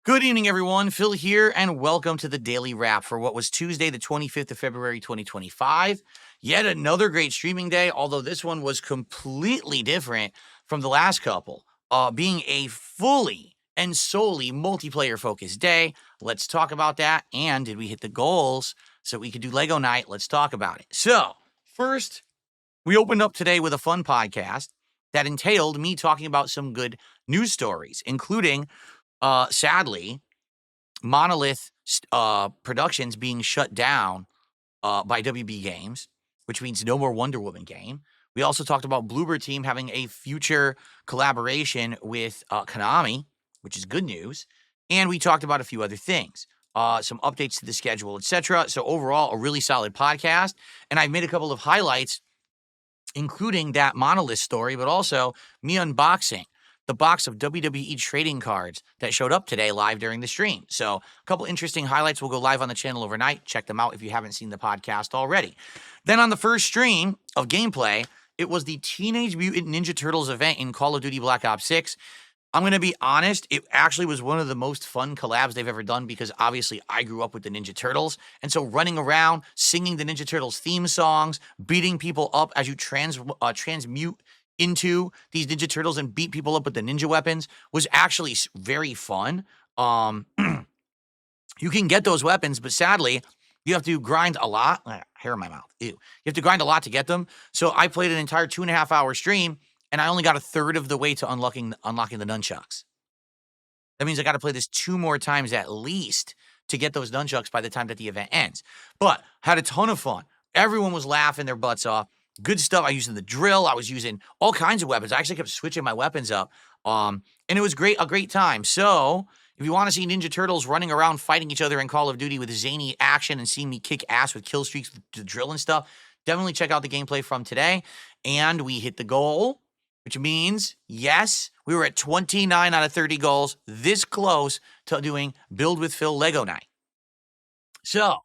Good evening, everyone. Phil here, and welcome to the Daily Wrap for what was Tuesday, the 25th of February, 2025. Yet another great streaming day, although this one was completely different from the last couple, being a fully and solely multiplayer-focused day. Let's talk about that, and did we hit the goals so we could do Lego night? Let's talk about it. So, first, we opened up today with a fun podcast that entailed me talking about some good news stories, including sadly, Monolith Productions being shut down by WB Games, which means no more Wonder Woman game. We also talked about Bloober Team having a future collaboration with Konami, which is good news. And we talked about a few other things, some updates to the schedule, etc. So overall, a really solid podcast. And I've made a couple of highlights, including that Monolith story, but also me unboxing the box of WWE trading cards that showed up today live during the stream. So a couple interesting highlights will go live on the channel overnight. Check them out if you haven't seen the podcast already. Then on the first stream of gameplay, it was the Teenage Mutant Ninja Turtles event in Call of Duty Black Ops 6. I'm going to be honest, it actually was one of the most fun collabs they've ever done because obviously I grew up with the Ninja Turtles. And so running around, singing the Ninja Turtles theme songs, beating people up as you transmute into these Ninja Turtles and beat people up with the ninja weapons was actually very fun. You can get those weapons, but sadly, you have to grind a lot. Hair in my mouth. Ew. You have to grind a lot to get them. So I played an entire 2.5 hour stream, and I only got a third of the way to unlocking the nunchucks. That means I got to play this 2 more times at least to get those nunchucks by the time that the event ends. But had a ton of fun. Everyone was laughing their butts off. Good stuff. I used the drill. I was using all kinds of weapons. I actually kept switching my weapons up. And it was a great time. So if you want to see Ninja Turtles running around fighting each other in Call of Duty with zany action and seeing me kick ass with kill streaks with the drill and stuff, definitely check out the gameplay from today. And we hit the goal, which means, yes, we were at 29 out of 30 goals, this close to doing Build with Phil Lego Night. So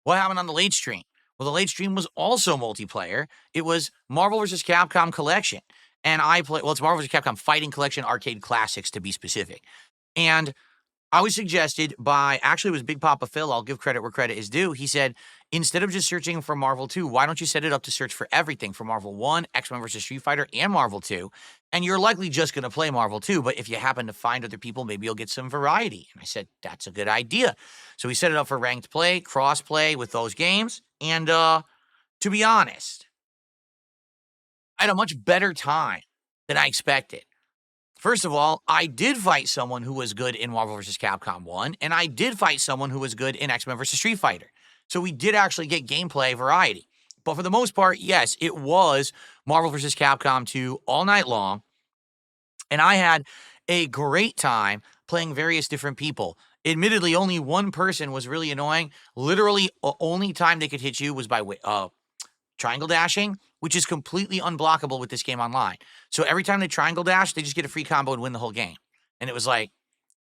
what happened on the late stream? Well, the late stream was also multiplayer. It was Marvel vs. Capcom Collection. And it's Marvel vs. Capcom Fighting Collection Arcade Classics, to be specific. And I was suggested by, actually it was Big Papa Phil, I'll give credit where credit is due. He said, instead of just searching for Marvel 2, why don't you set it up to search for everything, for Marvel 1, X-Men vs. Street Fighter, and Marvel 2? And you're likely just going to play Marvel 2, but if you happen to find other people, maybe you'll get some variety. And I said, that's a good idea. So we set it up for ranked play, cross-play with those games. And to be honest, I had a much better time than I expected. First of all, I did fight someone who was good in Marvel vs. Capcom 1, and I did fight someone who was good in X-Men vs. Street Fighter. So we did actually get gameplay variety. But for the most part, yes, it was Marvel vs. Capcom 2 all night long. And I had a great time playing various different people. Admittedly, only one person was really annoying. Literally, the only time they could hit you was by triangle dashing, which is completely unblockable with this game online. So every time they triangle dash, they just get a free combo and win the whole game. And it was like,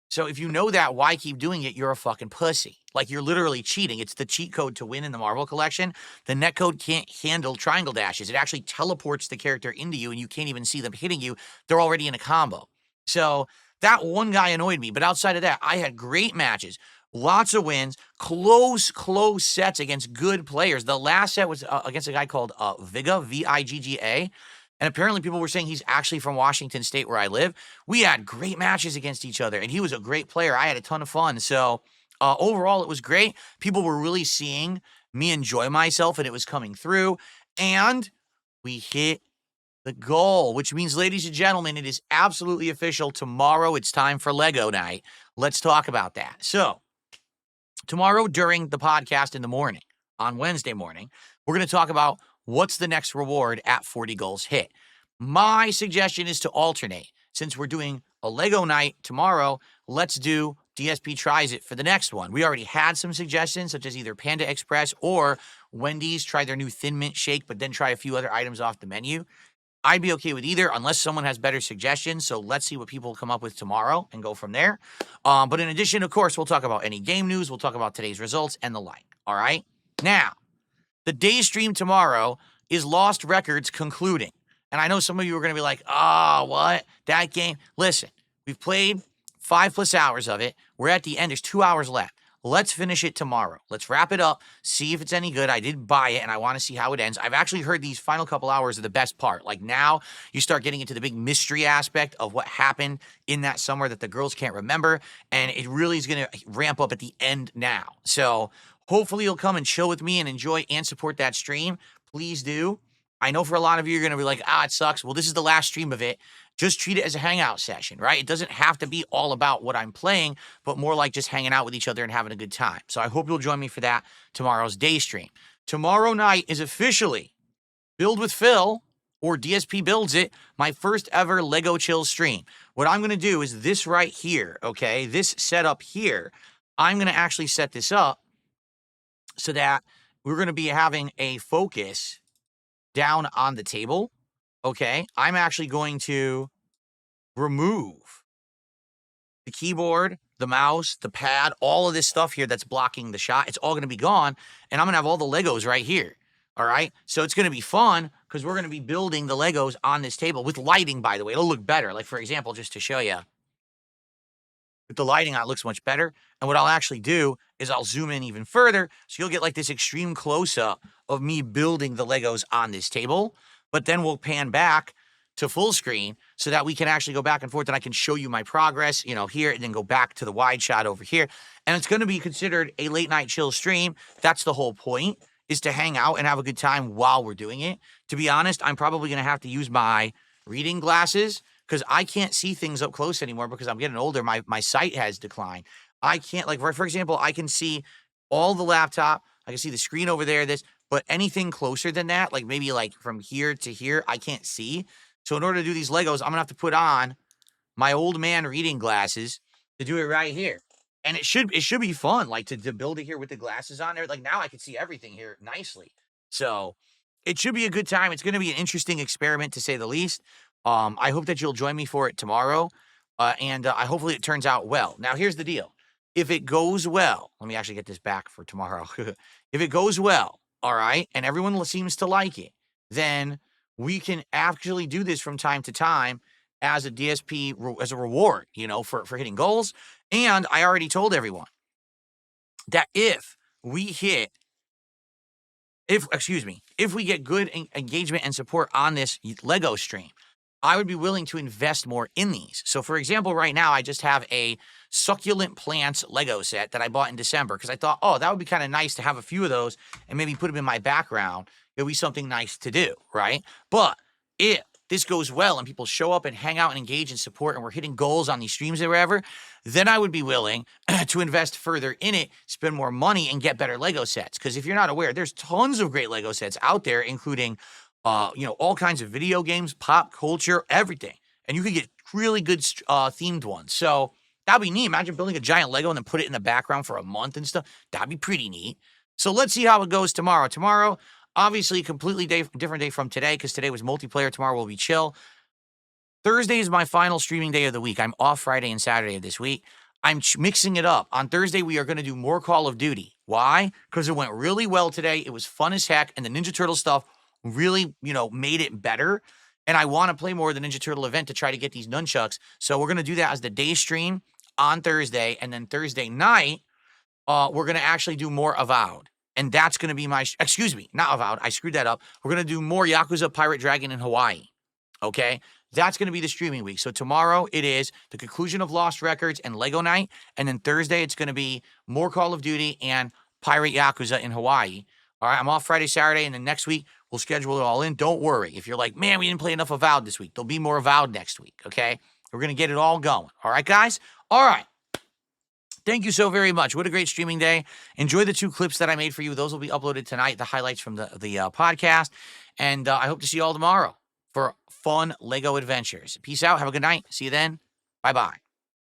so if you know that, why keep doing it? You're a fucking pussy. Like, you're literally cheating. It's the cheat code to win in the Marvel collection. The netcode can't handle triangle dashes. It actually teleports the character into you, and you can't even see them hitting you. They're already in a combo. So that one guy annoyed me. But outside of that, I had great matches. Lots of wins, close sets against good players. The last set was against a guy called Vigga, V-I-G-G-A. And apparently people were saying he's actually from Washington State, where I live. We had great matches against each other, and he was a great player. I had a ton of fun. So overall, it was great. People were really seeing me enjoy myself, and it was coming through. And we hit the goal, which means, ladies and gentlemen, it is absolutely official. Tomorrow, it's time for Lego night. Let's talk about that. So tomorrow during the podcast in the morning, on Wednesday morning, we're going to talk about what's the next reward at 40 goals hit. My suggestion is to alternate. Since we're doing a Lego night tomorrow, let's do DSP Tries It for the next one. We already had some suggestions, such as either Panda Express or Wendy's try their new Thin Mint Shake, but then try a few other items off the menu. I'd be okay with either, unless someone has better suggestions. So let's see what people come up with tomorrow and go from there. But in addition, of course, we'll talk about any game news. We'll talk about today's results and the like. All right? Now, the day stream tomorrow is Lost Records concluding. And I know some of you are going to be like, what? That game? Listen, we've played 5+ hours of it. We're at the end. There's 2 hours left. Let's finish it tomorrow. Let's wrap it up, see if it's any good. I did buy it, and I want to see how it ends. I've actually heard these final couple hours are the best part. Like, now you start getting into the big mystery aspect of what happened in that summer that the girls can't remember, and it really is going to ramp up at the end now. So hopefully you'll come and chill with me and enjoy and support that stream. Please do. I know for a lot of you, you're going to be like, it sucks. Well, this is the last stream of it. Just treat it as a hangout session, right? It doesn't have to be all about what I'm playing, but more like just hanging out with each other and having a good time. So I hope you'll join me for that tomorrow's day stream. Tomorrow night is officially Build with Phil, or DSP Builds It, my first ever Lego Chill stream. What I'm going to do is this right here, okay? This setup here, I'm going to actually set this up so that we're going to be having a focus down on the table, okay? I'm actually going to remove the keyboard, the mouse, the pad, all of this stuff here that's blocking the shot. It's all going to be gone, and I'm going to have all the Legos right here, all right? So it's going to be fun because we're going to be building the Legos on this table with lighting, by the way. It'll look better. Like, for example, just to show you, with the lighting on, it looks much better. And what I'll actually do is I'll zoom in even further, so you'll get like this extreme close-up of me building the Legos on this table. But then we'll pan back to full screen so that we can actually go back and forth, and I can show you my progress, here, and then go back to the wide shot over here. And it's going to be considered a late night chill stream. That's the whole point, is to hang out and have a good time while we're doing it. To be honest, I'm probably going to have to use my reading glasses because I can't see things up close anymore because I'm getting older. My sight has declined. I can't, like, for example, I can see all the laptop. I can see the screen over there, but anything closer than that, like maybe like from here to here, I can't see. So in order to do these Legos, I'm going to have to put on my old man reading glasses to do it right here. And it should be fun, like to build it here with the glasses on there. Like, now I can see everything here nicely. So it should be a good time. It's going to be an interesting experiment, to say the least. I hope that you'll join me for it tomorrow. And hopefully it turns out well. Now, here's the deal. If it goes well, let me actually get this back for tomorrow. If it goes well, all right, and everyone seems to like it, then we can actually do this from time to time as a DSP, as a reward, for hitting goals. And I already told everyone that if we get good engagement and support on this Lego stream, I would be willing to invest more in these. So, for example, right now, I just have a succulent plants Lego set that I bought in December because I thought, that would be kind of nice to have a few of those and maybe put them in my background. It would be something nice to do, right? But if this goes well and people show up and hang out and engage and support and we're hitting goals on these streams or wherever, then I would be willing to invest further in it, spend more money, and get better Lego sets. Because if you're not aware, there's tons of great Lego sets out there, including all kinds of video games, pop culture, everything. And you could get really good themed ones. So that'd be neat. Imagine building a giant Lego and then put it in the background for a month and stuff. That'd be pretty neat. So let's see how it goes tomorrow. Tomorrow, obviously, a completely different day from today because today was multiplayer. Tomorrow will be chill. Thursday is my final streaming day of the week. I'm off Friday and Saturday of this week. I'm mixing it up. On Thursday, we are going to do more Call of Duty. Why? Because it went really well today. It was fun as heck. And the Ninja Turtle stuff really, made it better. And I want to play more of the Ninja Turtle event to try to get these nunchucks. So we're going to do that as the day stream on Thursday. And then Thursday night, we're going to actually do more Avowed. And that's going to be not Avowed. I screwed that up. We're going to do more Yakuza Pirate Dragon in Hawaii. Okay? That's going to be the streaming week. So tomorrow it is the conclusion of Lost Records and Lego Night. And then Thursday it's going to be more Call of Duty and Pirate Yakuza in Hawaii. All right, I'm off Friday, Saturday, and then next week we'll schedule it all in. Don't worry. If you're like, man, we didn't play enough Avowed this week, there'll be more Avowed next week, okay? We're going to get it all going. All right, guys? All right. Thank you so very much. What a great streaming day. Enjoy the 2 clips that I made for you. Those will be uploaded tonight, the highlights from the podcast. And I hope to see you all tomorrow for fun Lego adventures. Peace out. Have a good night. See you then. Bye-bye.